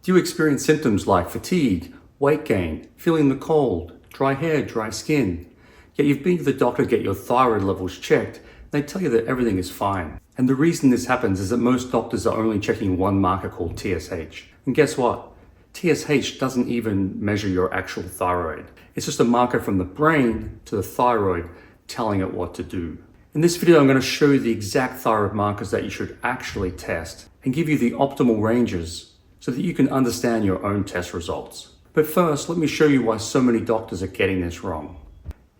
Do you experience symptoms like fatigue, weight gain, feeling the cold, dry hair, dry skin? Yet you've been to the doctor to get your thyroid levels checked, and they tell you that everything is fine. And the reason this happens is that most doctors are only checking one marker called TSH. And guess what? TSH doesn't even measure your actual thyroid. It's just a marker from the brain to the thyroid telling it what to do. In this video, I'm going to show you the exact thyroid markers that you should actually test and give you the optimal ranges so that you can understand your own test results. But first, let me show you why so many doctors are getting this wrong.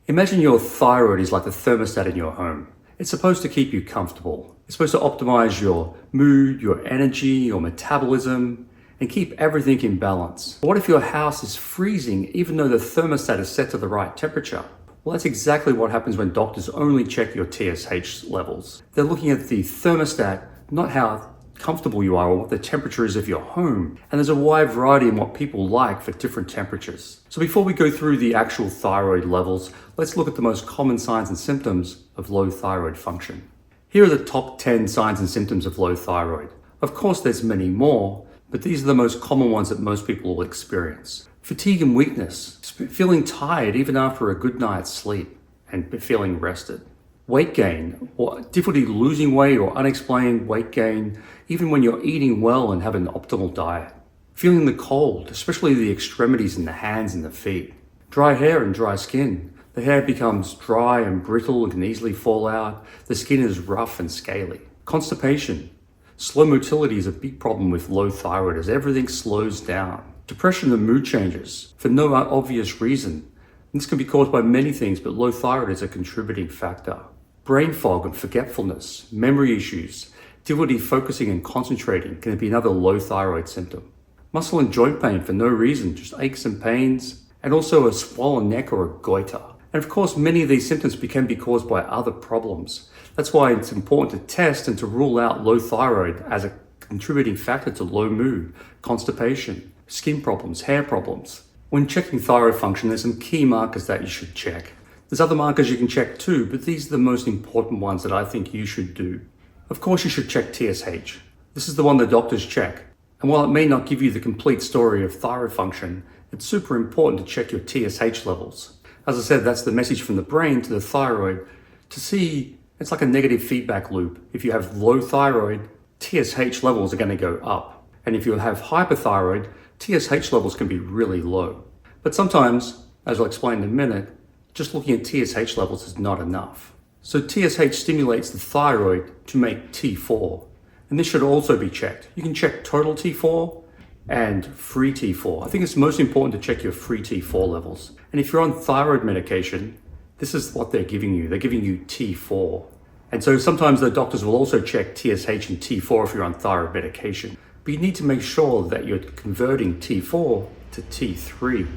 Imagine your thyroid is like the thermostat in your home. It's supposed to keep you comfortable. It's supposed to optimize your mood, your energy, your metabolism, and keep everything in balance. But what if your house is freezing even though the thermostat is set to the right temperature? Well, that's exactly what happens when doctors only check your TSH levels. They're looking at the thermostat, not how comfortable you are or what the temperature is of your home. And there's a wide variety in what people like for different temperatures. So before we go through the actual thyroid levels, let's look at the most common signs and symptoms of low thyroid function. Here are the top 10 signs and symptoms of low thyroid. Of course, there's many more, but these are the most common ones that most people will experience. Fatigue and weakness, feeling tired even after a good night's sleep and feeling rested. Weight gain, or difficulty losing weight or unexplained weight gain, even when you're eating well and have an optimal diet. Feeling the cold, especially the extremities in the hands and the feet. Dry hair and dry skin. The hair becomes dry and brittle and can easily fall out. The skin is rough and scaly. Constipation. Slow motility is a big problem with low thyroid as everything slows down. Depression and mood changes for no obvious reason. This can be caused by many things, but low thyroid is a contributing factor. Brain fog and forgetfulness, memory issues, difficulty focusing and concentrating can be another low thyroid symptom. Muscle and joint pain for no reason, just aches and pains, and also a swollen neck or a goiter. And of course, many of these symptoms can be caused by other problems. That's why it's important to test and to rule out low thyroid as a contributing factor to low mood, constipation, skin problems, hair problems. When checking thyroid function, there's some key markers that you should check. There's other markers you can check too, but these are the most important ones that I think you should do. Of course, you should check TSH. This is the one the doctors check. And while it may not give you the complete story of thyroid function, it's super important to check your TSH levels. As I said, that's the message from the brain to the thyroid to see, it's like a negative feedback loop. If you have low thyroid, TSH levels are going to go up. And if you have hypothyroid, TSH levels can be really low. But sometimes, as I'll explain in a minute, just looking at TSH levels is not enough. So TSH stimulates the thyroid to make T4, and this should also be checked. You can check total T4 and free T4. I think it's most important to check your free T4 levels. And if you're on thyroid medication, this is what they're giving you. They're giving you T4. And so sometimes the doctors will also check TSH and T4 if you're on thyroid medication. But you need to make sure that you're converting T4 to T3.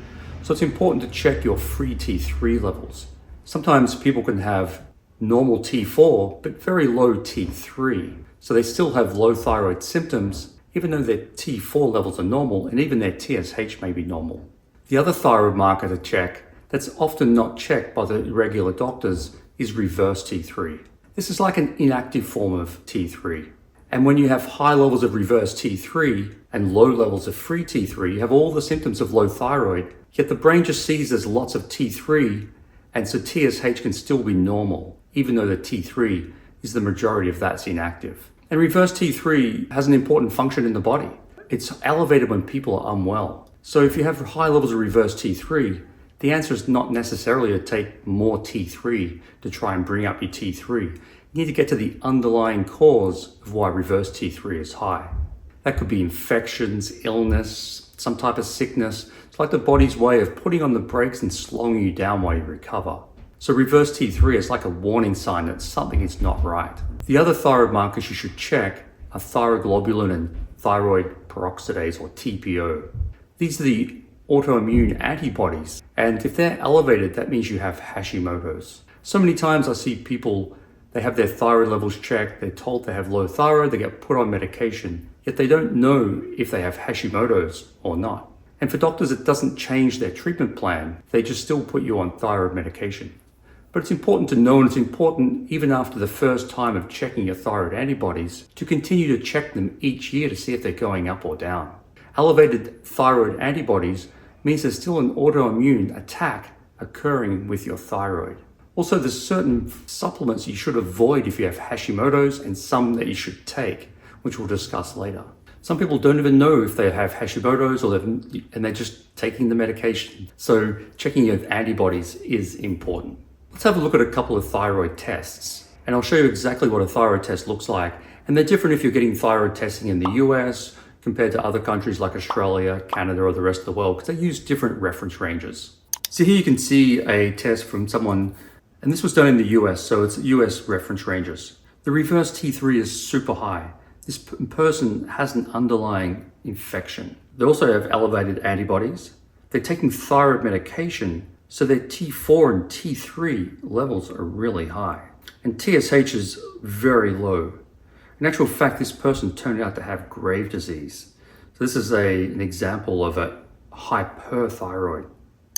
So it's important to check your free T3 levels. Sometimes people can have normal T4, but very low T3. So they still have low thyroid symptoms, even though their T4 levels are normal, and even their TSH may be normal. The other thyroid marker to check that's often not checked by the regular doctors is reverse T3. This is like an inactive form of T3. And when you have high levels of reverse T3 and low levels of free T3, you have all the symptoms of low thyroid, yet the brain just sees there's lots of T3, and so TSH can still be normal, even though the T3 is the majority of that's inactive. And reverse T3 has an important function in the body. It's elevated when people are unwell. So if you have high levels of reverse T3, the answer is not necessarily to take more T3 to try and bring up your T3. You need to get to the underlying cause of why reverse T3 is high. That could be infections, illness, some type of sickness. It's like the body's way of putting on the brakes and slowing you down while you recover. So reverse T3 is like a warning sign that something is not right. The other thyroid markers you should check are thyroglobulin and thyroid peroxidase, or TPO. These are the autoimmune antibodies, and if they're elevated, that means you have Hashimoto's. So many times I see people, they have their thyroid levels checked, they're told they have low thyroid, they get put on medication, yet they don't know if they have Hashimoto's or not. And for doctors, it doesn't change their treatment plan. They just still put you on thyroid medication. But it's important to know, and it's important even after the first time of checking your thyroid antibodies, to continue to check them each year to see if they're going up or down. Elevated thyroid antibodies means there's still an autoimmune attack occurring with your thyroid. Also, there's certain supplements you should avoid if you have Hashimoto's and some that you should take, which we'll discuss later. Some people don't even know if they have Hashimoto's and they're just taking the medication. So checking your antibodies is important. Let's have a look at a couple of thyroid tests. And I'll show you exactly what a thyroid test looks like. And they're different if you're getting thyroid testing in the US compared to other countries like Australia, Canada, or the rest of the world, because they use different reference ranges. So here you can see a test from someone, and this was done in the US, so it's US reference ranges. The reverse T3 is super high. This person has an underlying infection. They also have elevated antibodies. They're taking thyroid medication, so their T4 and T3 levels are really high. And TSH is very low. In actual fact, this person turned out to have grave disease. So this is an example of a hyperthyroid.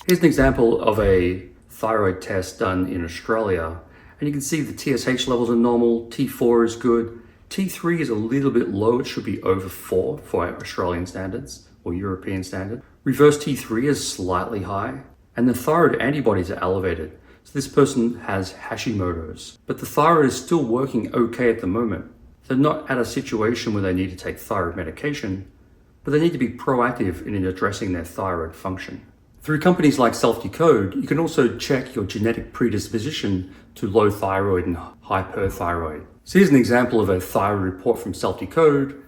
Here's an example of a thyroid test done in Australia. And you can see the TSH levels are normal, T4 is good, T3 is a little bit low, it should be over 4 for Australian standards or European standard. Reverse T3 is slightly high, and the thyroid antibodies are elevated. So this person has Hashimoto's, but the thyroid is still working okay at the moment. They're not at a situation where they need to take thyroid medication, but they need to be proactive in addressing their thyroid function. Through companies like 𝗟𝗚𝗏𝗘, you can also check your genetic predisposition to low thyroid and hyperthyroid. So here's an example of a thyroid report from 𝗟𝗚𝗏𝗘,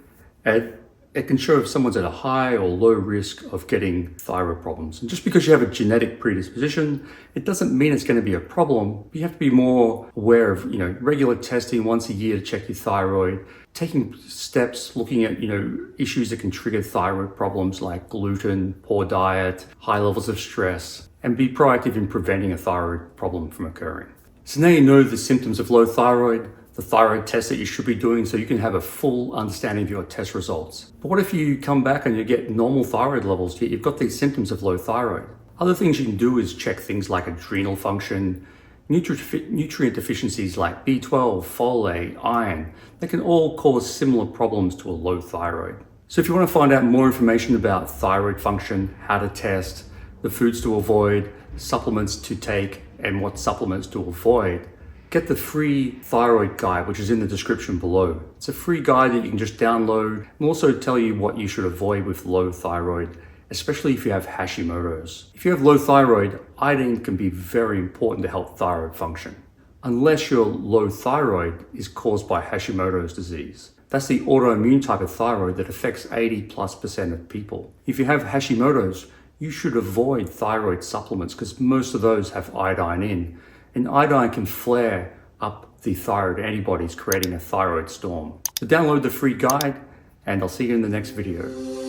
and it can show if someone's at a high or low risk of getting thyroid problems. And just because you have a genetic predisposition, it doesn't mean it's going to be a problem. You have to be more aware of, regular testing once a year to check your thyroid, taking steps, looking at, issues that can trigger thyroid problems like gluten, poor diet, high levels of stress, and be proactive in preventing a thyroid problem from occurring. So now you know the symptoms of low thyroid, the thyroid test that you should be doing so you can have a full understanding of your test results. But what if you come back and you get normal thyroid levels, yet you've got these symptoms of low thyroid? Other things you can do is check things like adrenal function, nutrient deficiencies like B12, folate, iron. They can all cause similar problems to a low thyroid. So if you want to find out more information about thyroid function, how to test, the foods to avoid, supplements to take, and what supplements to avoid, get the free thyroid guide, which is in the description below. It's a free guide that you can just download and also tell you what you should avoid with low thyroid, especially if you have Hashimoto's. If you have low thyroid, iodine can be very important to help thyroid function, unless your low thyroid is caused by Hashimoto's disease. That's the autoimmune type of thyroid that affects 80+% of people. If you have Hashimoto's, you should avoid thyroid supplements because most of those have iodine in, and iodine can flare up the thyroid antibodies, creating a thyroid storm. So download the free guide, and I'll see you in the next video.